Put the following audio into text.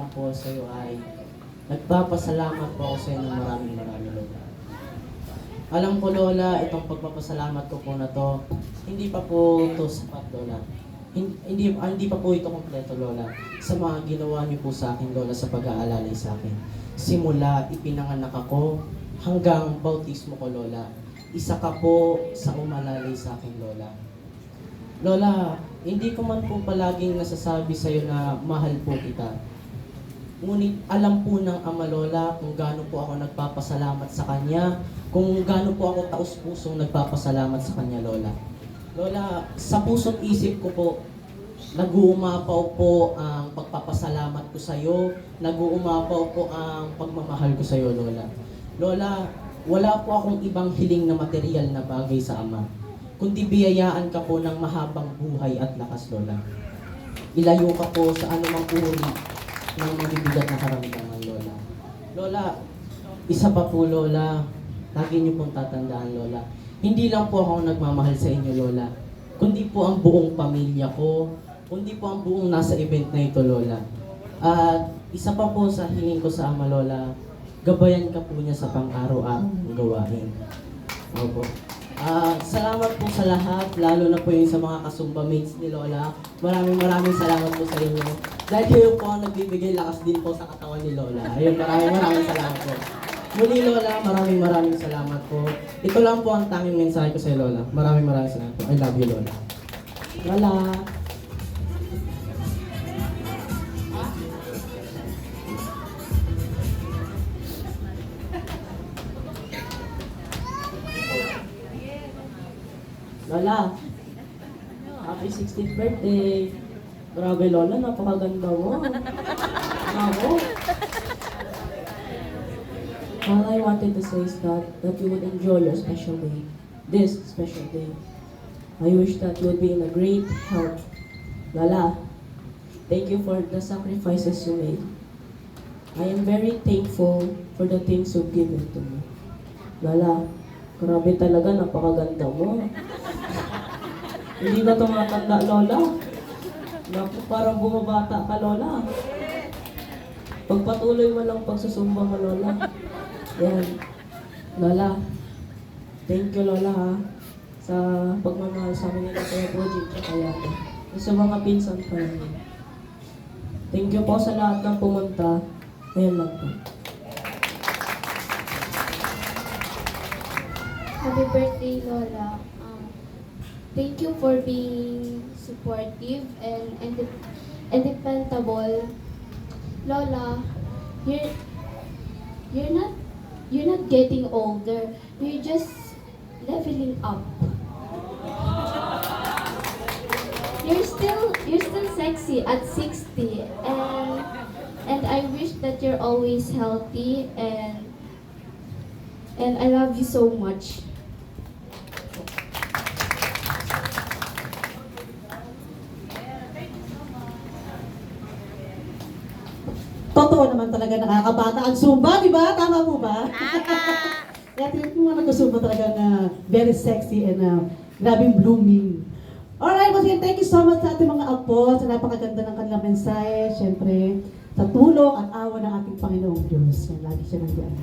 lang po sa iyo ay nagpapasalamat po ako sa iyo ng maraming Lola. Alam ko Lola, itong pagpapasalamat ko po na to, hindi pa po to sapat Lola. Hindi pa po ito kompleto Lola sa mga ginawa niyo po sa akin Lola sa pag-aalalay sa akin. Simula ipinanganak ako hanggang bautismo ko Lola. Isa ka po sa umalalay sa akin Lola. Lola, hindi ko man po palaging nasasabi sa iyo na mahal po kita. Ngunit alam po ng Ama Lola kung gaano po ako nagpapasalamat sa Kanya, kung gaano po ako taus-pusong nagpapasalamat sa Kanya Lola. Lola, sa puso't isip ko po, nag-uumapaw po ang pagpapasalamat ko sa iyo, nag-uumapaw po ang pagmamahal ko sa iyo Lola. Lola, wala po akong ibang hiling na material na bagay sa Ama, kundi biyayaan ka po ng mahabang buhay at lakas, Lola. Ilayo ka po sa anumang uri ng mabibigat na karamdaman, Lola. Lola, isa pa po, Lola, lagi niyo pong tatandaan, Lola. Hindi lang po ako nagmamahal sa inyo, Lola, kundi po ang buong pamilya ko, kundi po ang buong nasa event na ito, Lola. At isa pa po sa hiling ko sa Ama, Lola, gabayan ka po niya sa pang-araw-araw gawain. Opo. Salamat po sa lahat, lalo na po yung sa mga kasumba mates ni Lola. Maraming salamat po sa inyo. Dahil kayo po ang nagbibigay lakas din po sa katawan ni Lola. Ayun, maraming salamat po. Muli Lola, maraming salamat po. Ito lang po ang tanging mensahe ko sa Lola. Maraming salamat po. I love you Lola. Lola. Lola, happy 16th birthday. Grabe Lola, napakaganda mo. Bravo. All I wanted to say is that you would enjoy your special day. This special day. I wish that you would be in a great health. Lola, thank you for the sacrifices you made. I am very thankful for the things you've given to me. Lola, grabe talaga, napakaganda mo. Hindi na tumatanda, Lola. Naku, parang bumabata ka, Lola. Pagpatuloy mo lang pagsusumba mo, Lola. Yan. Lola, thank you, Lola, ha, sa pagmamahal sa amin nila Kuya Boji at Yata. At sa mga pinsan pa namin. Thank you po sa lahat ng pumunta. Ayan lang po. Happy birthday, Lola. Thank you for being supportive and independable. Lola, you're not getting older. You're just leveling up. You're still sexy at 60, and I wish that you're always healthy, and I love you so much. Totoo naman talaga nakakabata ang Zumba, di ba? Tama po ba? Tama! Kaya tingnan mo mga nag-Zumba talaga na very sexy and grabing blooming. Alright, once again, thank you so much sa ating mga apo, sa napakaganda ng kanilang mensahe, syempre, sa tulong at awa ng ating Panginoong Diyos. Yan, lagi siya nandiyan.